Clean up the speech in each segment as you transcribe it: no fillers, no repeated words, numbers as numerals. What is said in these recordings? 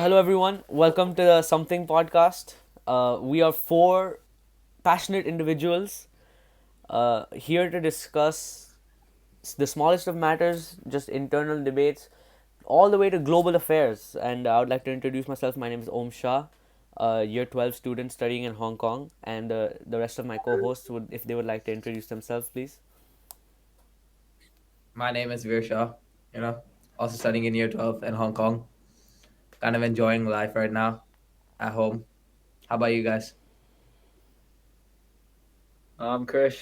Hello everyone. Welcome to the Something podcast. We are four passionate individuals here to discuss the smallest of matters, just internal debates, all the way to global affairs. And I would like to introduce myself. My name is Om Shah, year 12 student studying in Hong Kong, and the rest of my co-hosts would, if they would like to introduce themselves, please. My name is Veer Shah, also studying in year 12 in Hong Kong. Kind of enjoying life right now at home. How about you guys? I'm Krish.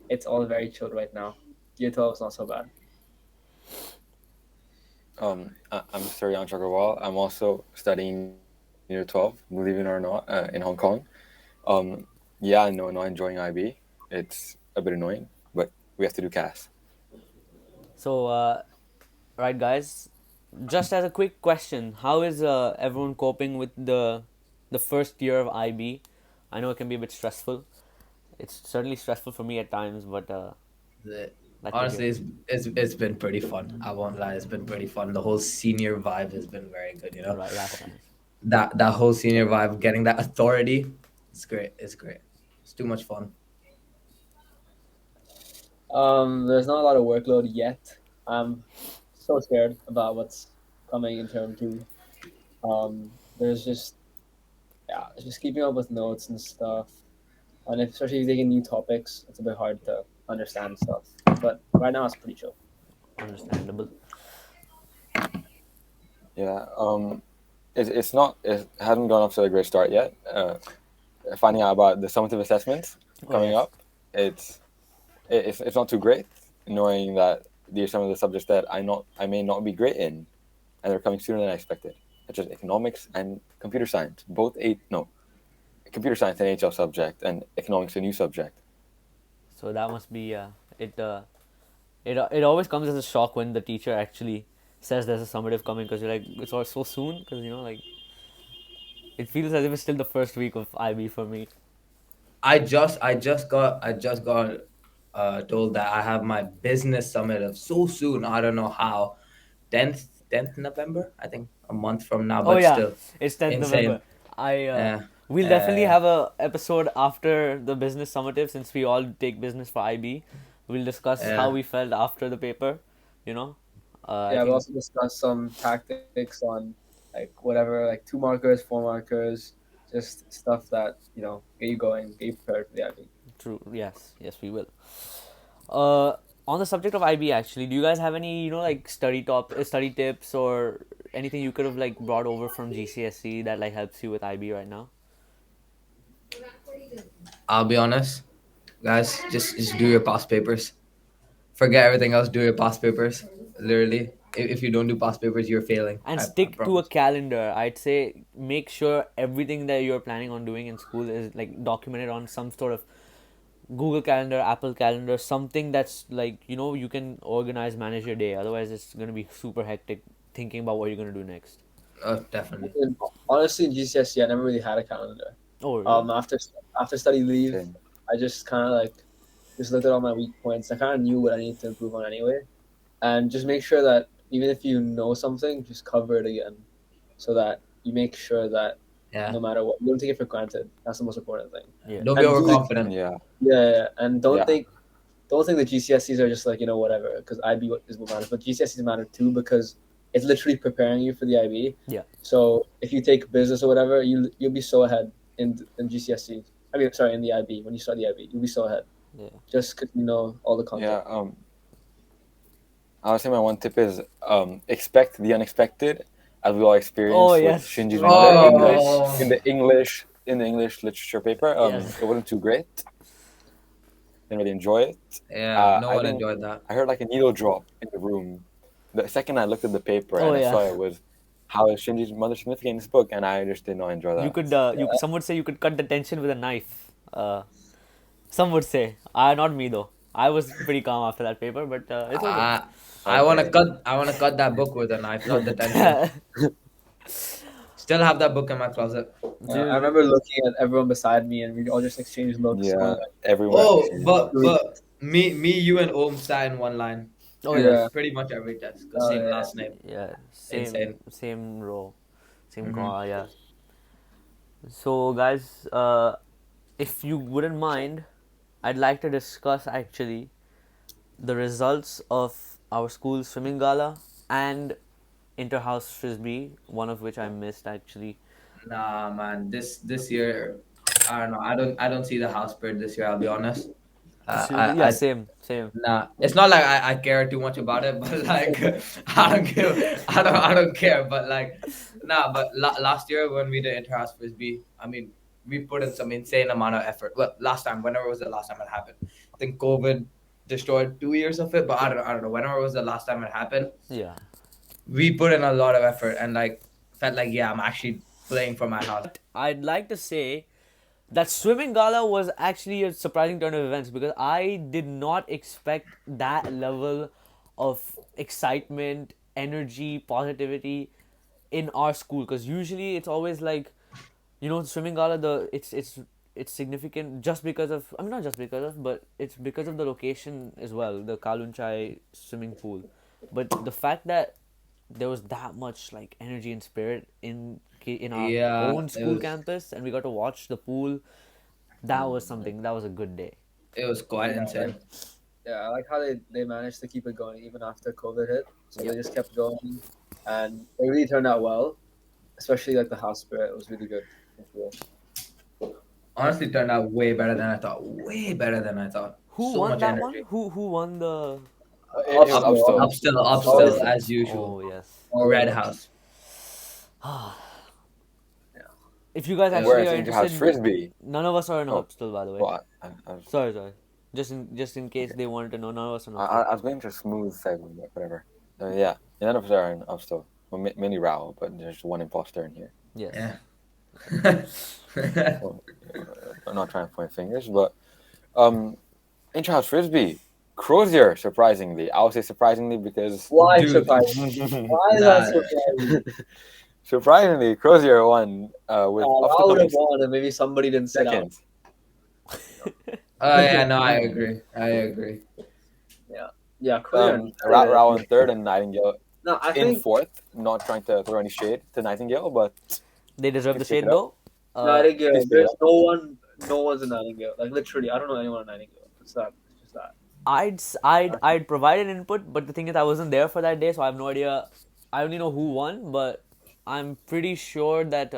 It's all very chilled right now. Year 12 is not so bad. I'm Suryan Chakraval. I'm also studying year 12, believe it or not, in Hong Kong. No, not enjoying IB. It's a bit annoying, but we have to do CAS. Right, guys. Just as a quick question, how is everyone coping with the first year of IB? I know it can be a bit stressful. It's certainly stressful for me at times, but The- like to hear. Honestly, it's been pretty fun. I won't lie, it's been pretty fun. The whole senior vibe has been very good. Right, that's nice. That whole senior vibe, getting that authority, it's great. It's great. It's too much fun. There's not a lot of workload yet. I'm so scared about what's coming in term two. There's it's just keeping up with notes and stuff. And especially taking new topics, it's a bit hard to understand stuff. But right now it's pretty chill. Understandable. Yeah. It's not. It hasn't gone off to a great start yet. Finding out about the summative assessments coming yes. up, it's not too great. Knowing that these are some of the subjects that I may not be great in, and they're coming sooner than I expected, such as economics and computer science. Computer science an HL subject and economics a new subject. So that must be it. It always comes as a shock when the teacher actually says there's a summative coming because you're like it's all so soon because like it feels as if it's still the first week of IB for me. I just got told that I have my business summative so soon. I don't know how. 10th November, I think a month from now, Oh but yeah, still it's 10th November. insane. I Yeah. We'll definitely Uh, have a episode after the business summative since we all take business for IB. We'll discuss how yeah. we felt after the paper. You know, I Yeah, we'll think also discuss some tactics on like whatever, like 2 markers, 4 markers, just stuff that, get you going, get you prepared for the IB. true. Yes, yes, we will. Uh, on the subject of IB, actually, do you guys have any like study tips or anything you could have like brought over from GCSE that like helps you with IB right now? I'll be honest, guys. Just do your past papers. Forget everything else. Do your past papers. Literally, if you don't do past papers, you're failing. And I stick to a promise. calendar. I'd say make sure everything that you're planning on doing in school is like documented on some sort of Google Calendar, Apple Calendar, something that's like you can organize, manage your day. Otherwise, it's gonna be super hectic thinking about what you're gonna do next. Definitely. And honestly, in GCSE, I never really had a calendar. Oh, really? After study leave, Same. I just kind of like just looked at all my weak points. I kind of knew what I needed to improve on anyway, and just make sure that even if you know something, just cover it again, so that you make sure that Yeah. no matter what, you don't take it for granted. That's the most important thing. Yeah. Don't be And overconfident. Yeah. yeah, and don't Yeah. think the GCSEs are just like whatever, because IB is what matters, but GCSEs matter too because it's literally preparing you for the IB. Yeah. So if you take business or whatever, you'll be so ahead in GCSE. I mean, sorry, in the IB when you start the IB, you'll be so ahead. Yeah. Just because you know all the content. Yeah. I would say my one tip is expect the unexpected, as we all experienced Oh with yes. Shinji's With mother the in English. the English literature paper. Yes. It wasn't too great. Didn't really enjoy it. Yeah. No I one think enjoyed that. I heard like a needle drop in the room. The second I looked at the paper Oh and I yeah. saw it was how is Shinji's mother significant in this book, and I just did not enjoy You that. could some would say you could cut the tension with a knife. Some would say. Not me though. I was pretty calm after that paper, but it's okay. I wanna Okay. cut that book with a knife, cut the tension. Still have that book in my closet. I remember looking at everyone beside me, and we all just exchanged looks. Yeah, Going everyone. Oh, like, but me, you, and Om sat in one line. Oh Yeah. yes. Pretty much every Tesco, Oh, same yeah. last name. Yeah. Insane. Same row. Same Mhm. yeah. So guys, if you wouldn't mind, I'd like to discuss actually the results of our school swimming gala and inter-house frisbee, one of which I missed actually. Nah, man. This year, I don't know. I don't see the house spirit this year. I'll be honest. Yeah, I same. Nah, it's not like I care too much about it, but like I don't care. But like, nah. But last year when we did Interhouse Frisbee, I mean, we put in some insane amount of effort. Well, last time, whenever was the last time it happened? I think COVID destroyed 2 years of it, but I don't know. Whenever was the last time it happened, Yeah. we put in a lot of effort and like felt like yeah, I'm actually playing for my house. I'd like to say that swimming gala was actually a surprising turn of events because I did not expect that level of excitement, energy, positivity in our school. Because usually it's always like, swimming gala. It's significant just because of, I mean, not just because of, but it's because of the location as well, the Kalunchai swimming pool. But the fact that there was that much like energy and spirit in our Yeah, own school campus, and we got to watch the pool. That was something. That was a good day. it was quite Yeah, insane. I like how they managed to keep it going even after COVID hit. So Yep. they just kept going, and it really turned out well. Especially like the house spirit was really good. Honestly, turned out way better than I thought. Way better than I thought. Who So won much that one? energy. Who won the? It was up still. Up still, up Upstill. still, as usual. Oh yes. Red House. If you guys Yeah. actually Whereas are inter-house interested, frisbee. none of us are in Oh, Upstill, by the way. well, I was, Sorry. Just in case they wanted to know, none of us are in I, Upstill. I was going to smooth segment, but whatever. Yeah, none of us are in up still. Well, mini Rao, but there's one imposter in here. Yes. Yeah. So, I'm not trying to point fingers, but inter-house frisbee. Crozier, surprisingly. I would say surprisingly because Why Dude. surprising? Why is Nah. that surprising? surprisingly Crozier won with off I the would have coming won if maybe somebody didn't sit out. second. Oh yeah, no, I agree. Yeah, clear. Rao in third and Nightingale No, I in think fourth. Not trying to throw any shade to Nightingale, but They deserve the Just pick shade it up. though. Nightingale. just There's no one's a Nightingale. Like literally, I don't know anyone in Nightingale. It's just that. I'd provide an input, but the thing is, I wasn't there for that day, so I have no idea. I only know who won, but I'm pretty sure that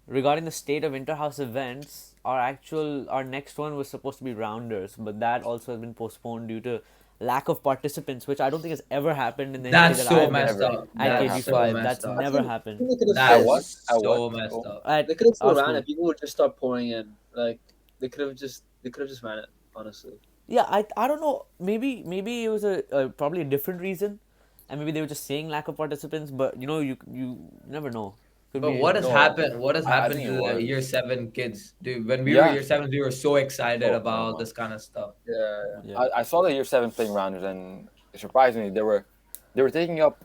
regarding the state of inter-house events, our next one was supposed to be rounders, but that also has been postponed due to lack of participants, which I don't think has ever happened in the history That's that so I've been messed up. at Never That's so KG5. happened. messed That's up. never I happened think they could have That still, is At what? so messed Oh. up. at they could have our still ran school. it. People would just start pouring in. Like they could have just ran it. Honestly. Yeah, I don't know. Maybe it was a probably a different reason, and maybe they were just saying lack of participants. But you never know. Could But be. what has No, happened? What has I happened think to it the was. year seven kids, dude? When we were Yeah. year sevens, we were so excited Oh, about never all mind. this kind of stuff. Yeah. Yeah. I saw the year 7 playing rounders, and surprisingly, they were taking up,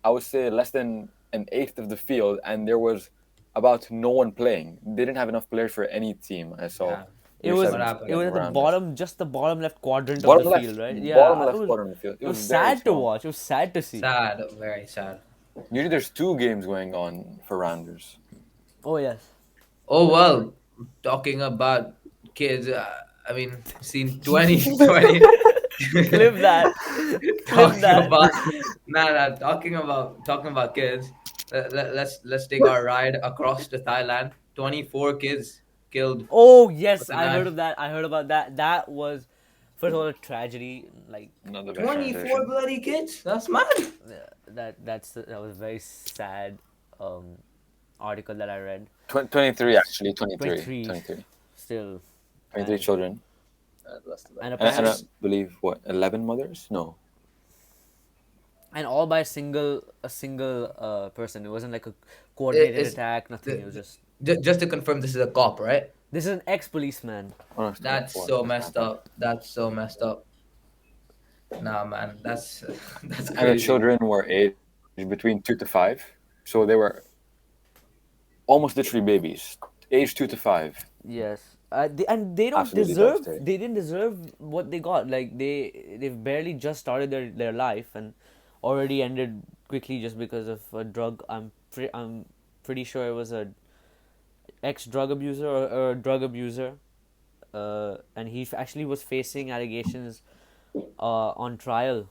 I would say, less than an eighth of the field, and there was about no one playing. They didn't have enough players for any team. I saw. Yeah. It year was What 7 happened? it was at the rounders. bottom, just the bottom left quadrant of Bottom the left, field, right? bottom Yeah, left quadrant of the field. it was very sad to small. watch. It was sad to see. Sad, very sad. Usually, there's 2 games going on for rounders. Oh yes. Oh well, talking about kids. I mean, seen 2020. Clip that. Clip talking that. about talking about kids. Let's take our ride across to Thailand. 24 kids killed Oh yes, with a I heard knife. of that. I heard about that. That was first of all a tragedy. Like Not the best 24 transition. bloody kids. That's mad. that was a very sad article that I read. 23 actually, 23. 23. 23. Still. 23 children. Less than that. And And I apparently, believe, 11 mothers? No. and all by a single person. It wasn't like a coordinated It's- attack. Nothing. It was just. Just to confirm, this is a cop, right? This is an ex-policeman. Oh, no, it's That's 24. so messed up. That's so messed up. Nah, man, that's that's And the crazy. children were aged between 2 to 5. So they were almost literally babies. Age 2 to 5. Yes. They don't Absolutely deserve. devastating. They didn't deserve what they got. Like they've barely just started their life and already ended quickly just because of a drug. I'm pretty sure it was a ex drug abuser or a drug abuser, and he actually was facing allegations on trial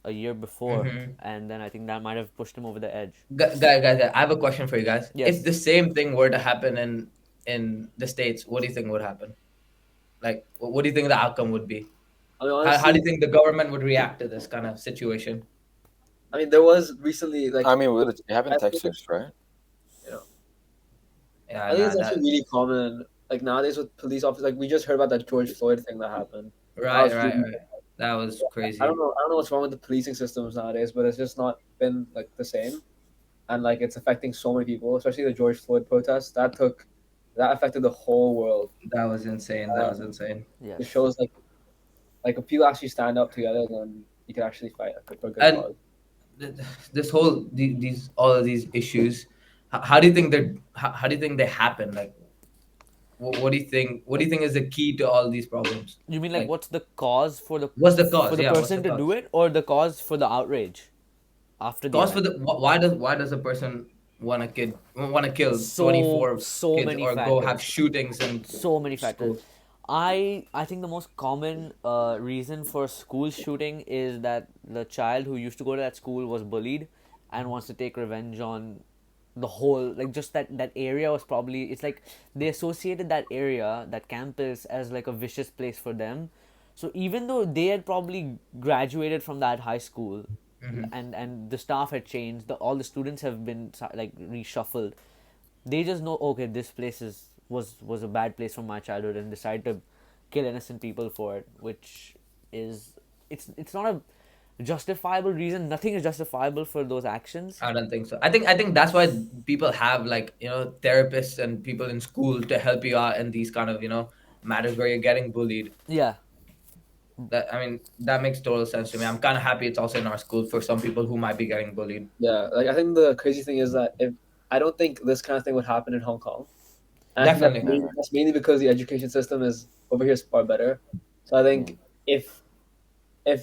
a year before, Mm-hmm. and then I think that might have pushed him over the edge. Guys, I have a question for you guys. If Yes. the same thing were to happen in the States, what do you think would happen? Like, what do you think the outcome would be? I mean, How do honestly, you think the government would react to this kind of situation? I mean, there was recently like I mean, it happened I in think Texas, right? you know, Yeah, I think nah, it's that actually really common. Like nowadays with police officers, like we just heard about that George Floyd thing that happened. That right, was right, really right. That was I crazy. don't know. I don't know what's wrong with the policing systems nowadays, but it's just not been like the same, and like it's affecting so many people, especially the George Floyd protests. That affected the whole world. That was insane. That was And insane. Yes. it shows like if people actually stand up together, then you can actually fight for a good And cause. this whole these all of these issues, how do you think they're how do you think they happen? Like, what do you think? What do you think is the key to all these problems? You mean like Like, what's the cause what's the for cause? the Yeah, what's the person to do cause? it, or the cause for the outrage after the Cause for event? the why does a person want to kill So 24 so kids many or go have factors. shootings in So many factors. schools? I think the most common reason for school shooting is that the child who used to go to that school was bullied and wants to take revenge on the whole, like just that area was probably, it's like they associated that area, that campus, as like a vicious place for them. So even though they had probably graduated from that high school, Hmm. and the staff had changed, all the students have been like reshuffled, they just know, okay, this place was a bad place from my childhood, and decide to kill innocent people for it, which is, it's not a justifiable reason. Nothing is justifiable for those actions. I don't think so. I think that's why people have, like, therapists and people in school to help you out in these kind of matters where you're getting bullied. Yeah. That, I mean, that makes total sense to me. I'm kind of happy it's also in our school for some people who might be getting bullied. Yeah, like I think the crazy thing is that if I don't think this kind of thing would happen in Hong Kong. And I think Definitely. Never. that's mainly because the education system is over here is far better. So I think if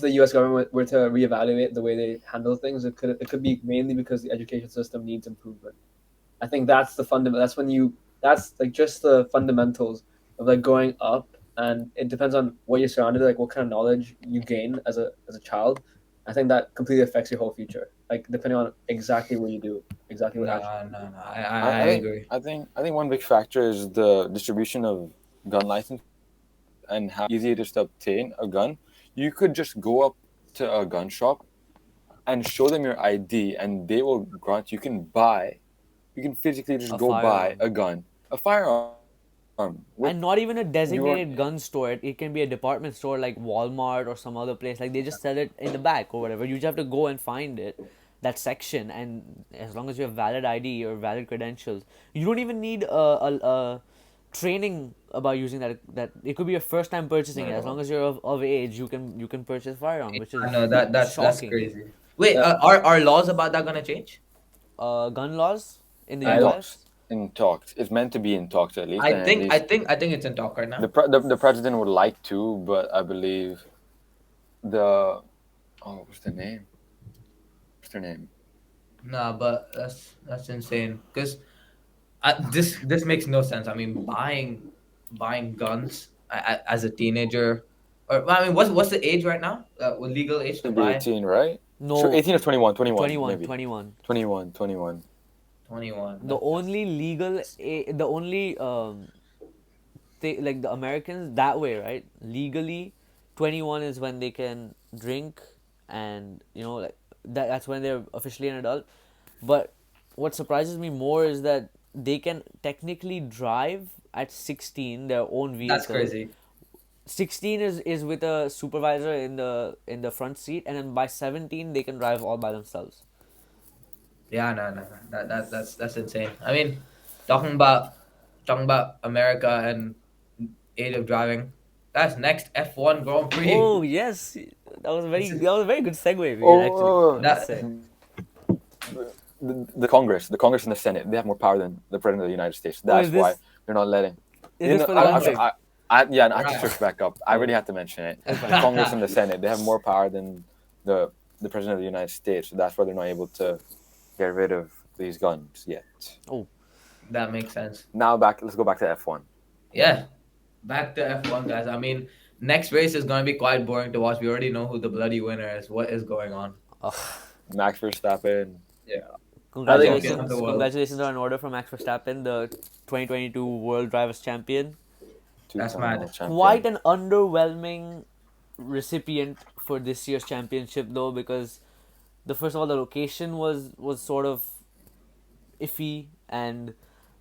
the U.S. government were to reevaluate the way they handle things, it could be mainly because the education system needs improvement. I think that's the fundamental. That's like just the fundamentals of like growing up, and it depends on what you're surrounded, like what kind of knowledge you gain as a child. I think that completely affects your whole future, like depending on exactly what you do, exactly what No, action. no, no. I I think agree. one big factor is the distribution of gun licenses and how easy it is to obtain a gun. You could just go up to a gun shop and show them your ID, and they will grant you can physically just A go buy firearm. a gun, a firearm. With And not even a you are designated gun store. It can be a department store like Walmart or some other place. Like they just sell it in the back or whatever. You just have to go and find it, that section, and as long as you have valid ID or valid credentials, you don't even need a training about using that. That it could be your first time purchasing it. As long as you're of age, you can purchase firearm, which is I know that's shocking. crazy. Wait, Yeah, are laws about that gonna change? Gun laws in the I in don't. U.S. talks. In talks, it's meant to be in talks at least, and at least I think it's in talk right now. the president would like to, but I believe the what's the name? What's their name? Nah, but that's insane. Because this makes no sense. I mean, buying guns as a teenager, or well, I mean, what's the age right now? With legal age to Should be buy 18, right? Sure, No, 18 or 21, 21 21, maybe. 21. 21, 21. 21. The only the only like the Americans that way, right? Legally, 21 is when they can drink, and like that's when they're officially an adult. But what surprises me more is that they can technically drive at 16 their own That's vehicle. crazy. 16 is with a supervisor in the front seat, and then by 17 they can drive all by themselves. Yeah, no, no, no. That's insane. I mean, talking about America and age of driving. That's next F1 Grand Prix. Oh yes, This is that was a very good segue, Veer, actually. I Oh, must that. say. the Congress and the Senate, they have more power than the President of the United States. Oh, is That's why this? they're not letting. Is this for the country? Yeah, and I have to Right. switch back up. I really have to mention it. It's The fine. Congress and the Senate, they have more power than the President of the United States. So that's why they're not able to get rid of these guns yet. That makes sense. Now let's go back to F1. Yeah. Back to F1, guys. I mean, next race is going to be quite boring to watch. We already know who the bloody winner is. What is going on? Max Verstappen. Congratulations! Champion of the world. Congratulations are in order for Max Verstappen, the 2022 World Drivers' Champion. That's two-time mad. world champion. Quite an underwhelming recipient for this year's championship, though, because first of all, the location was sort of iffy, and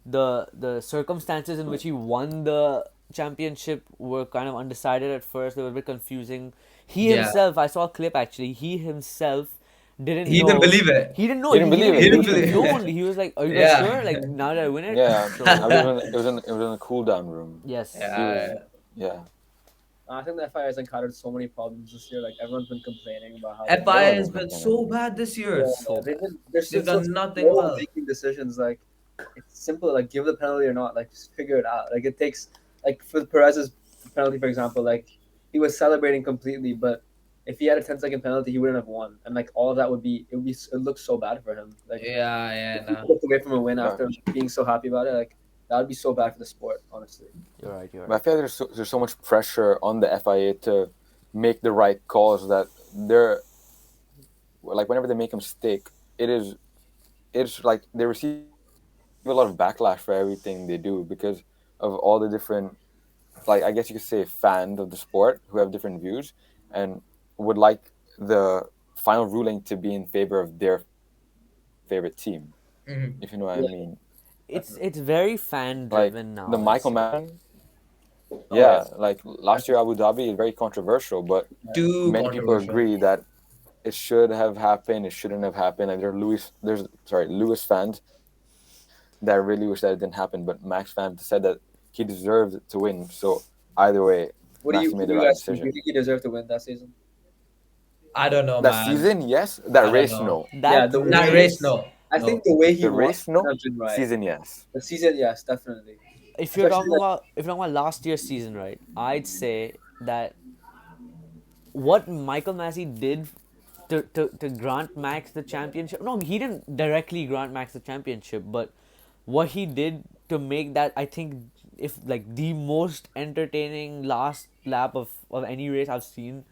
the circumstances in which he won the championship were kind of undecided at first. They were a bit confusing. He Yeah. himself, I saw a clip actually. He himself didn't He know. didn't believe it. He didn't know. He didn't believe it. He didn't He believe didn't it. know. He was like, "Are you guys Yeah. sure? Like now that I win it?" Yeah, So, it was in a cool down room. yes. Yeah. Yeah. I think the FIA has encountered so many problems this year. Like everyone's been complaining about how FIA has been so bad this year. they're They've done so nothing slow well. making decisions. Like it's simple. Like give the penalty or not. Like just figure it out. Like it takes like for Perez's penalty, for example. Like he was celebrating completely, but if he had a 10-second penalty, he wouldn't have won. And like all of that it looks so bad for him. Like Yeah. if he walked away from a win after being so happy about it. Like that would be so bad for the sport, honestly. You're right. But I feel like there's so much pressure on the FIA to make the right calls that they're like whenever they make a mistake, it's like they receive a lot of backlash for everything they do because of all the different, like I guess you could say, fans of the sport who have different views and would like the final ruling to be in favor of their favorite team, Mhm. if you know what I mean. It's very fan Like driven now. the I'd Michael say. Mann. yeah. Like last year Abu Dhabi is very controversial, but Too many people controversial. agree that it should have happened, it shouldn't have happened. Like Lewis fans that really wish that it didn't happen, but Max fans said that he deserved to win. So either way, What do Max you, made what the do you right guys think? Do decision. you think he deserved to win that season? I don't know, That man. season, yes. I That don't race, know. no. That That race, no. I No. think the way he The won race, no. would have been right. Season, yes. The season, yes, definitely. If you're Especially talking about last year's season, right? I'd say that what Michael Massey did to grant Max the championship. No, he didn't directly grant Max the championship, but what he did to make that, I think, if like the most entertaining last lap of any race I've seen,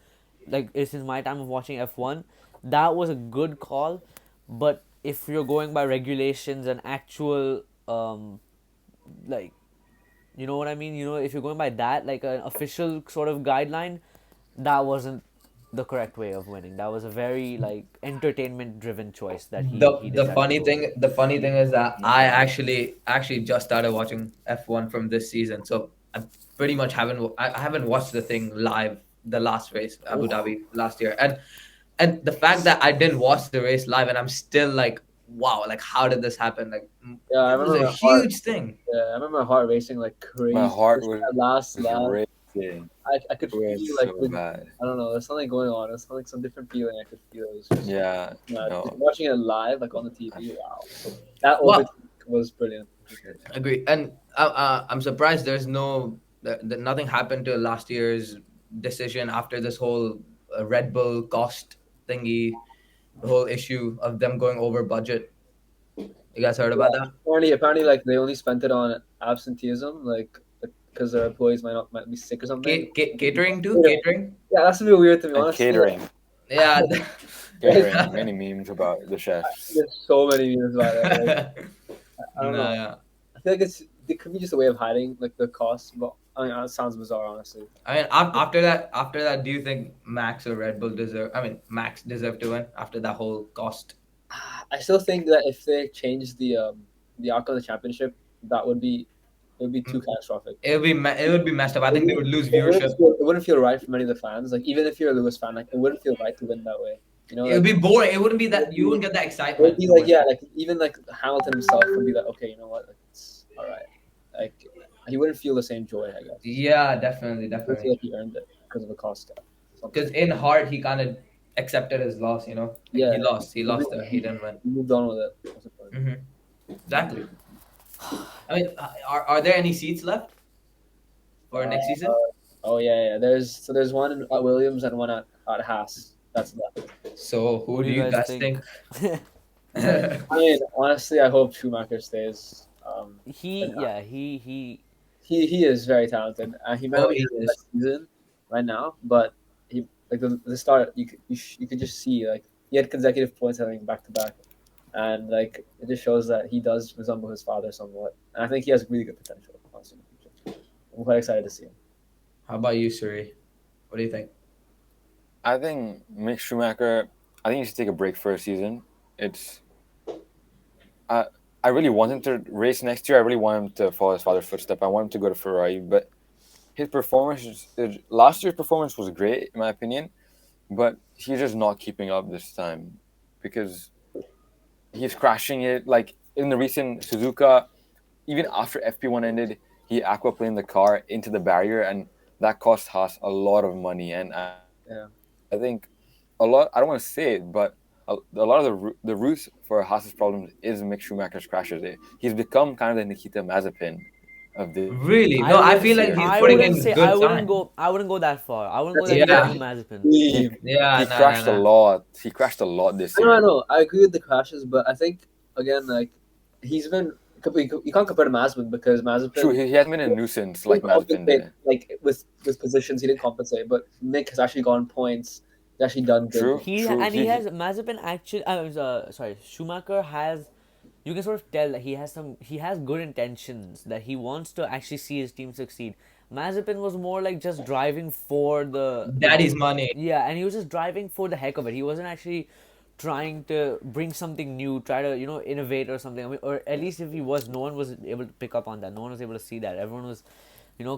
like since my time of watching F1, that was a good call. But if you're going by regulations and actual like, you know what I mean? If you're going by that, like an official sort of guideline, that wasn't the correct way of winning. That was a very like entertainment driven choice that he The decided funny to go thing with. the funny thing is that I actually just started watching F1 from this season, so I pretty much I haven't watched the thing live, the last race, Abu Dhabi last year, and the fact that I didn't watch the race live and I'm still like, wow, like how did this happen? Like Yeah, I it was remember a my heart. huge thing. Yeah, I remember my heart racing like crazy. My heart Just was that last lap. racing. I could It was feel like so bad. I don't know. There's something going on. There's like some different feeling I could feel. It was just Yeah. mad. No. Just watching it live, like on the TV. Wow, that Wow. overtake was brilliant. Agree, and I'm surprised there's that nothing happened to last year's decision after this whole Red Bull cost thingy, the whole issue of them going over budget. You guys heard about that? Apparently, like they only spent it on absenteeism, like because their employees might be sick or something. Catering too? Yeah. Catering? Yeah, that's a bit weird to me. And Honestly, catering. Yeah. Catering. Many memes about the chefs. There's so many memes about it. Like, I don't know. Yeah. I feel like it could be just a way of hiding like the cost, but I mean, it sounds bizarre, honestly. I mean, after that, do you think Max or Red Bull Max deserved to win after that whole cost? I still think that if they change the outcome of the championship, it would be too catastrophic. It would be messed up. I think they would lose It wouldn't viewership. feel- It wouldn't feel right for many of the fans. Like even if you're a Lewis fan, like it wouldn't feel right to win that way. You know, It would like, be boring. It wouldn't be that you wouldn't get that it excitement. would be like like even like Hamilton himself would be like, okay, you know what, like, it's all right. Like he wouldn't feel the same joy, I guess. Yeah, definitely, He would feel definitely. like he earned it because of the cost cap. Because in heart, he kind of accepted his loss. Like, Yeah. he lost. He lost. He didn't win. He moved on with it. That's the point. Exactly. I mean, are there any seats left? for next season? Oh yeah. There's one at Williams and one at Haas. That's left. So who What do you guys think? I mean, honestly, I hope Schumacher stays. He is very talented. He might not Oh, be he having the is. best season right now, but he like the start you could just see like he had consecutive points having back to back, and like it just shows that he does resemble his father somewhat, and I think he has really good potential. Honestly, in the future. I'm quite excited to see him. How about you, Suri? What do you think? I think Mick Schumacher. I think he should take a break for a season. It's. I really want him to race next year. I really want him to follow his father's footsteps. I want him to go to Ferrari, but his performance last year's performance was great in my opinion, but he's just not keeping up this time because he's crashing it. Like in the recent Suzuka, even after FP1 ended, he aquaplaned the car into the barrier, and that cost Haas a lot of money. And Yeah. I think a lot. I don't want to say it, but a lot of the roots for Haas's problems is Mick Schumacher's crashes. He's become kind of the Nikita Mazepin of the Really? No, I feel like he's I putting wouldn't in say good time. I wouldn't go that far. I wouldn't go That's that Yeah. far to Mazepin. he, Yeah, he nah, crashed nah, a nah. lot. He crashed a lot this I year. know. I agree with the crashes, but I think again, like he's been. You can't compare to Mazepin because Mazepin. True, he hasn't been a nuisance like didn't Mazepin did. compensate, like with positions, he didn't compensate. But Mick has actually gotten points. He's actually done good. True, He true. and he has Mazepin actually. Sorry, Schumacher has. You can sort of tell that he has good intentions, that he wants to actually see his team succeed. Mazepin was more like just driving for the Daddy's money. yeah, and he was just driving for the heck of it. He wasn't actually trying to bring something new, try to innovate or something. I mean, or at least if he was, no one was able to pick up on that. No one was able to see that. Everyone was,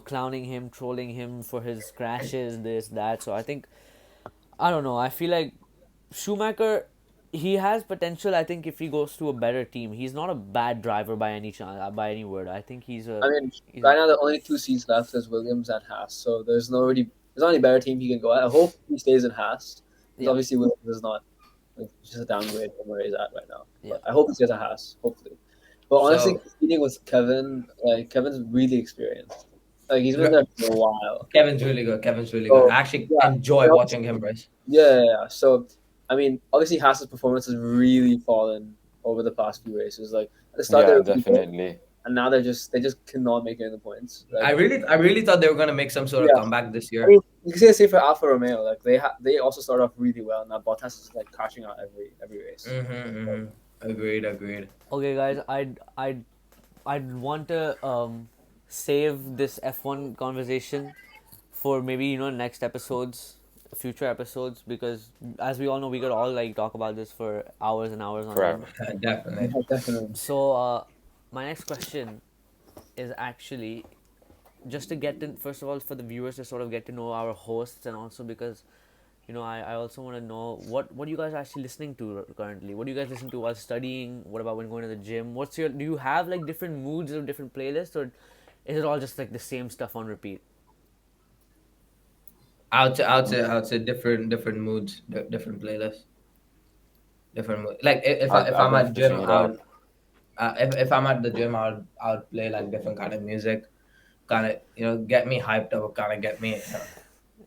clowning him, trolling him for his crashes, this, that. So I think, I don't know. I feel like Schumacher, he has potential. I think if he goes to a better team, he's not a bad driver by any chance, by any word. I think he's a. I mean, he's right now the only two seats left is Williams and Haas. So there's not any better team he can go at. I hope he stays in Haas. Because Yeah. obviously Williams is not just a downgrade from where he's at right now. Yeah. But I hope he stays at Haas. Hopefully. But honestly, So- competing with Kevin, like Kevin's really experienced. Like he's been there for a while. Kevin's really good. Kevin's really So, good. I actually yeah. enjoy Yeah. watching him race. Yeah. So, I mean, obviously Haas's performance has really fallen over the past few races. Like at the start, they Yeah, were really good, definitely. and now they just cannot make any points. Like, I really thought they were gonna make some sort of Yeah. comeback this I year. mean, you can say the same for Alfa Romeo. Like they also start off really well. Now Bottas is like crashing out every race. Agreed. Okay, guys, I'd want to save this F1 conversation for maybe next episodes, future episodes, because as we all know, we could all like talk about this for hours and hours on Forever. end. Definitely. Definitely. So my next question is actually just to get in, first of all, for the viewers to sort of get to know our hosts, and also because I also want to know what you guys are actually listening to currently. What do you guys listen to while studying? What about when going to the gym? Do you have like different moods or different playlists, or is it all just like the same stuff on repeat? I would say different moods, different playlists, different mood. Like if I've I'm been at gym, switching it up. if I'm at the gym, I would play like different kind of music, kind of get me hyped up, kind of get me,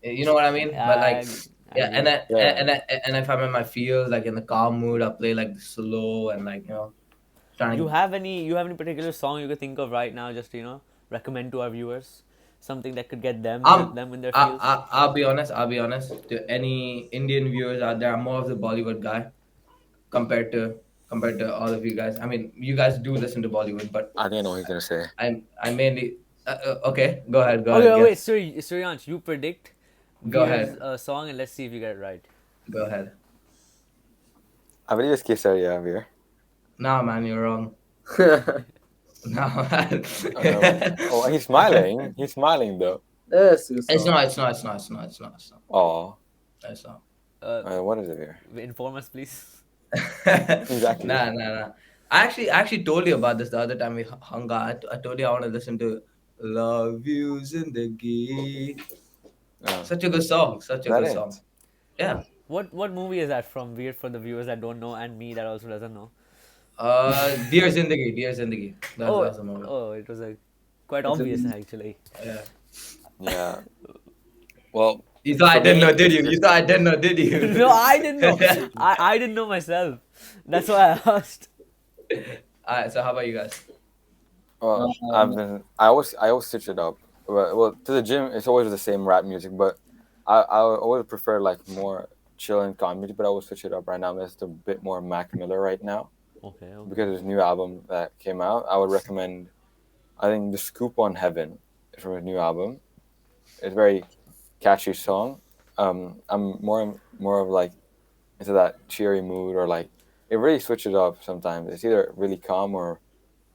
you know what I mean? But like yeah, and then Yeah. and if I'm in my field, like in the calm mood, I play like slow and like trying You to. have any particular song you could think of right now, just to recommend to our viewers, something that could get them in their fields? I'll be honest. To any Indian viewers out there, I'm more of the Bollywood guy compared to all of you guys. I mean, you guys do listen to Bollywood, but I think I know what he's gonna say. I mainly. Okay, go ahead. Okay, guess. wait, Suryansh, you predict Go Veer's ahead. song, and let's see if you get it right. Go ahead. I believe it's Kesaria Veer. Nah, man, you're wrong. Nah, man. Oh, he's smiling. He's smiling though. Yes, it's It's not. Oh, It's not. what is it Veer? Inform us, please. Exactly. Nah. I actually told you about this the other time we hung out. I told you I want to listen to Love You Zindagi. Oh. Such a good song. Such a That good is. song. Yeah. What movie is that from, Veer, for the viewers that don't know, and me that also doesn't know? Dear Zindagi. That's the movie. Oh, it was quite obvious actually. Yeah. Yeah. Well, You thought I for didn't me, know, did you? it's You thought I didn't know, did No, you? I didn't know. I didn't know myself. That's why I asked. Alright, so how about you guys? well, Um, I always switch it up. Well, to the gym, it's always the same rap music, but I always prefer like more chill and calm music. But I will switch it up right now. I'm just a bit more Mac Miller right now Okay, okay. because his new album that came out. I would recommend. I think the Scoop on Heaven is from his new album. It's a very catchy song. I'm more of like into that cheery mood or like it really switches up sometimes. It's either really calm or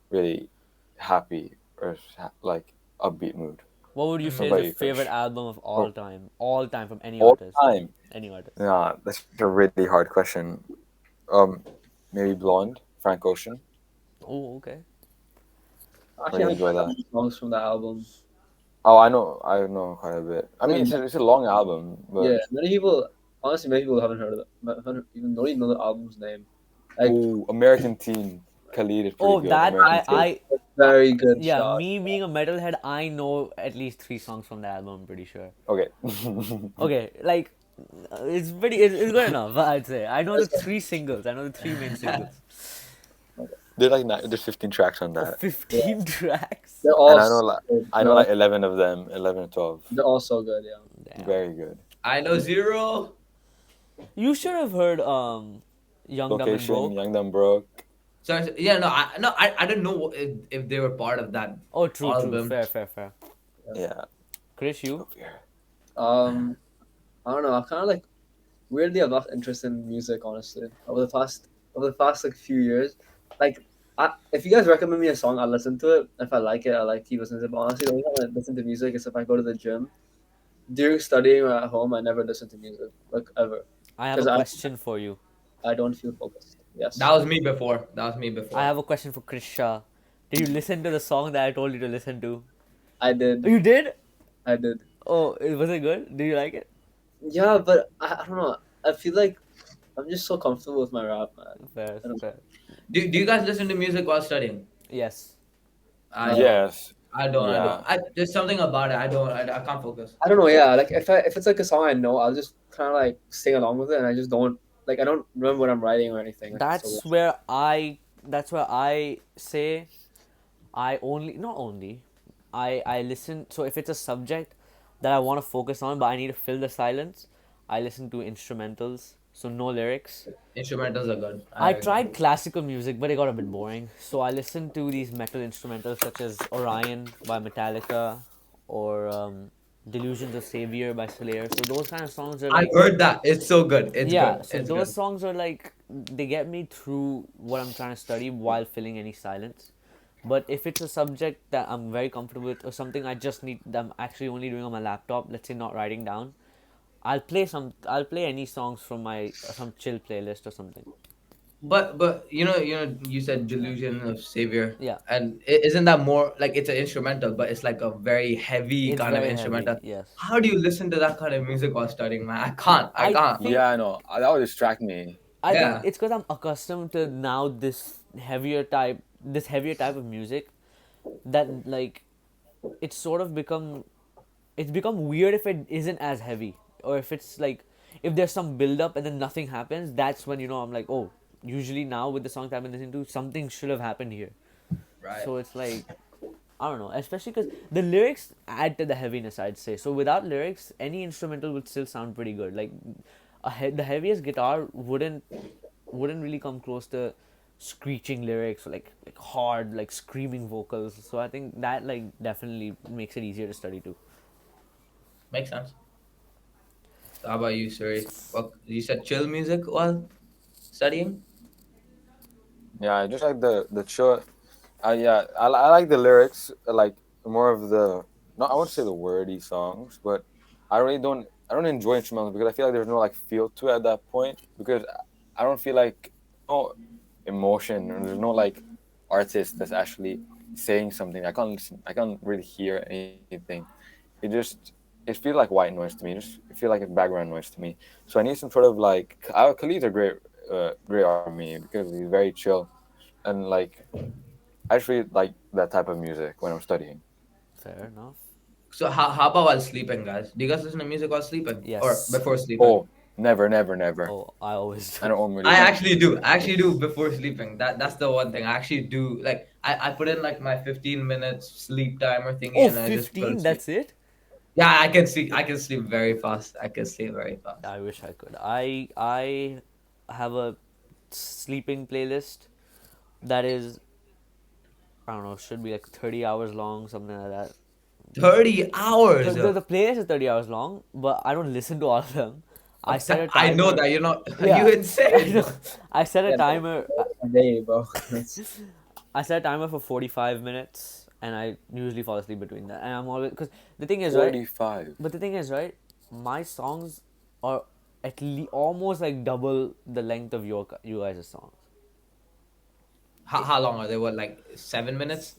really happy or like upbeat mood. What would you What say is about your you, favorite Krish? album of Oh, all time from any all artist? time. Any artist. Yeah, that's a really hard question. Um, Maybe Blonde, Frank Ocean. Oh, okay. I actually, I really haven't enjoy heard that that. many songs from that album. Oh, I know quite a bit. I I mean, think it's a long album, yeah, but many people, honestly, many people haven't heard of it. Haven't even don't even know the album's name. Like, oh, American Teen Khalid is pretty Oh, good. that American Kid. very good yeah, shot. me being a metalhead, I know at least three songs from that album. I'm pretty sure. Okay. Okay, like it's good enough. I'd say I know the three singles. I know the three main singles. There's 15 tracks on Oh, that, 15 tracks. They're and all so good. I know like 11 of them, 11 or 12. They're all so good. Yeah. Damn. Very good. I know zero. You should have heard Young Dumb and Location, Broke. Young Dumb Broke. So yeah, no, I didn't know if they were part of that Oh, true, true. album. Fair. Yeah. Chris, you? Over here. Um, I don't know. I kind of like weirdly I've lost interest in music honestly over the past like few years. Like, if you guys recommend me a song, I'll listen to it. If I like it, I like keep listening to it. But honestly, the only time I listen to music is if I go to the gym. During studying or at home, I never listen to music like ever I have a because question for you. I don't feel focused. Yes, That was me before. That was me before. I have a question for Chris Shah. Did you listen to the song that I told you to listen to? I did. You did? I did. Oh, was it good? Did you like it? Yeah, but I don't know. I feel like I'm just so comfortable with my rap, man. Fair, I don't- fair. Do you guys listen to music while studying? Yes. I don't. Yes. I don't. Yeah. There's something about it. I can't focus. I don't know. Yeah, like if it's like a song I know, I'll just kind of like sing along with it, and I just don't like I don't remember what I'm writing or anything. Like, it's so That's weird. where I that's where I say I only not only I listen, so if it's a subject that I want to focus on but I need to fill the silence, I listen to instrumentals, so no lyrics. Instrumentals are good. I agree. tried classical music, but it got a bit boring. So I listened to these metal instrumentals such as Orion by Metallica or Delusions of Savior by Slayer. So those kind of songs are I like, heard that. It's so good. It's yeah. good. So It's those good. songs are like they get me through what I'm trying to study while filling any silence. But if it's a subject that I'm very comfortable with or something I just need that I'm actually only doing on my laptop, let's say not writing down, I'll play any songs from my some chill playlist or something. But you said delusion of savior, Yeah. and isn't that more like it's an instrumental, but it's like a very heavy It's kind of very heavy, instrumental. yes. How do you listen to that kind of music while studying, man? I can't. I I can't. think Yeah, I know. That would distract me. I think Yeah. it's because I'm accustomed to now this heavier type of music that like it's sort of become weird if it isn't as heavy or if it's like if there's some build up and then nothing happens. That's when I'm like, oh, usually now with the songs I've been listening to, something should have happened here. Right. So it's like I don't know, especially because the lyrics add to the heaviness, I'd say. So without lyrics, any instrumental would still sound pretty good. Like the heaviest guitar wouldn't really come close to screeching lyrics or like hard like screaming vocals. So I think that like definitely makes it easier to study too. Makes sense. So how about you, Suri? What you said? Chill music while studying. Yeah, I just like the chill. Yeah, I like the lyrics. Like more of the not I wouldn't say the wordy songs, but I don't enjoy instrumentals because I feel like there's no like feel to it at that point because I don't feel like no emotion or there's no like artist that's actually saying something. I can't listen. I can't really hear anything. It feels like white noise to me. It feel like a background noise to me. So I need some sort of like Khalid's a great army because he's very chill and like I just really like that type of music when I'm studying. Fair enough. So how about while sleeping, guys? Do you guys listen to music while sleeping or Yes. before sleeping? Oh, never, never, never. Oh, I always I do. don't really. I actually do. I actually do before sleeping. That's the one thing I actually do. Like I put in like my 15 minutes sleep timer thingy, Oh, and I just go to 15, sleep. that's it? Yeah, I can sleep. I can sleep very fast. I can sleep very fast. I wish I could. I have a sleeping playlist that is, I don't know, should be like 30 hours long, something like that. 30 hours. The playlist is 30 hours long, but I don't listen to all of them. I set a I know timer. that you're not. You Yeah, I insane. know. I set a Yeah, timer. a day, bro. It's- I set a timer for 45 minutes, and I usually fall asleep between that. And I'm always, because the thing is, right? 45. But the thing is, right? My songs are at least almost like double the length of you guys' songs. How long are they? What, like 7 minutes?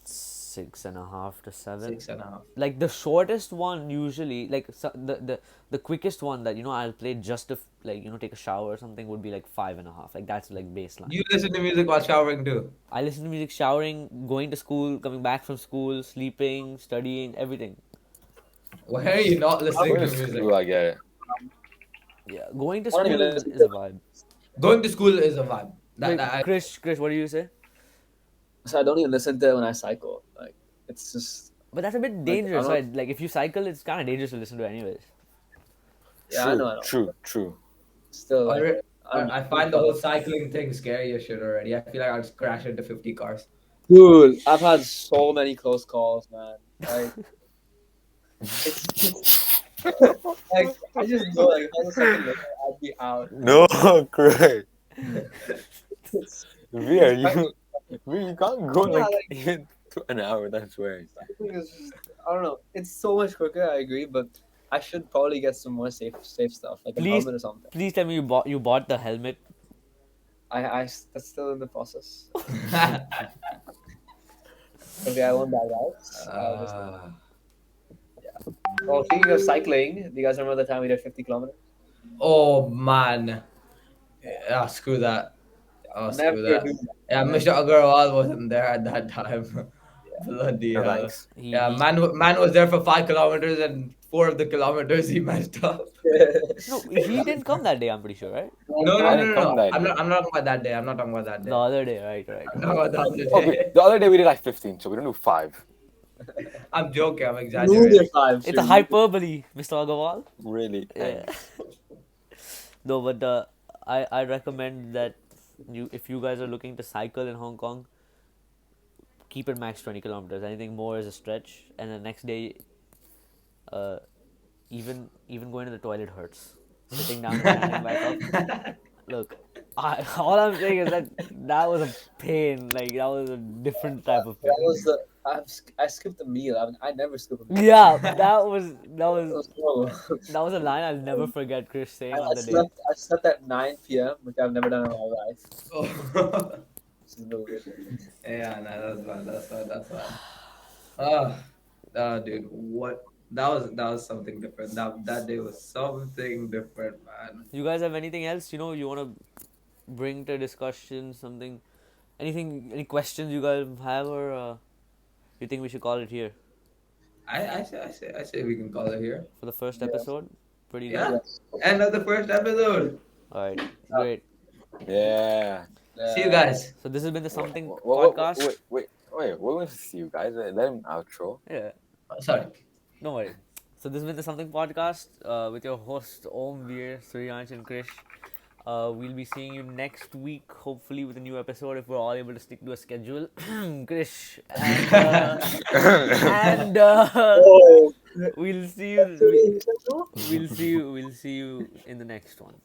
6.5 to 7. 6.5. Like the shortest one usually, like the quickest one that I'll play just to like take a shower or something would be like 5.5. Like that's like baseline. You listen to music while showering too. I listen to music showering, going to school, coming back from school, sleeping, studying, everything. Why are you not listening Going to to music? school, I get it. Yeah, going to I don't school even is listen is a to- vibe. Going to school is a vibe. Wait, Krish, what do you say? So I don't even listen to it when I cycle. Like it's just But that's a bit Like, dangerous, I don't- right? Like if you cycle, it's kind of dangerous to listen to anyways. yeah, True, I know. true. Still, like, I find the whole cycling thing scary as shit already. I feel like I'll just crash into 50 cars. dude, I've had so many close calls, man. Like, it's like I just know, like, if I was a second later, I'd be out. No, great. It's, Weird. You can't go Yeah, like even to an hour. That's weird. it's just, I don't know. It's so much quicker. I agree, but I should probably get some more safe stuff, like a Please- helmet or something. Please tell me you bought the helmet. That's still in the process. Okay, I won't buy that. Well, speaking of cycling, do you guys remember the time we did 50 kilometers? Oh man. Yeah, screw that. Oh, screw Never that. do that. Yeah, Mr. Agarwal wasn't there at that time. Bloody No hell. thanks. Yeah, man was there for 5 kilometers and 4 of the kilometers he messed up. No, he didn't come that day. I'm pretty sure, right? No. I didn't come that I'm day. not talking about that day. I'm not talking about that day. The other day, right. I'm talking about the other Oh, day. the other day we did like 15, so we don't do 5. I'm joking. I'm Neither exaggerating. time. It's a hyperbole, Mr. Agarwal. Really? Yeah. Thanks. No, but I recommend that if you guys are looking to cycle in Hong Kong, keep it max 20 kilometers. Anything more is a stretch, and the next day, even going to the toilet hurts. Sitting down, standing back up. Look, all I'm saying is that was a pain. Like that was a different type of pain. That was the I skipped a meal. I never skip a meal. Yeah, that was So, that was a line I'll never forget. Chris saying I on the day. slept at 9 p.m., which I've never done in my life. Oh. This is no good. Yeah, no, that's fine. Dude, what? That was something different. That day was something different, man. You guys have anything else you want to bring to discussion? Something, any questions you guys have, or you think we should call it here I say we can call it here. for the first Yes. episode? Pretty Yeah. good. End of the first episode. All right, great. Yeah. See you guys. So this has been the Something Wait, podcast. Wait. We're going to see you guys. Let him outro. Yeah, Sorry. don't worry. So this has been the Something podcast with your host Om Veer, Suryansh, and Krish. We'll be seeing you next week, hopefully with a new episode if we're all able to stick to a schedule. Krish, and Oh, we'll see you. We'll see you in the next one.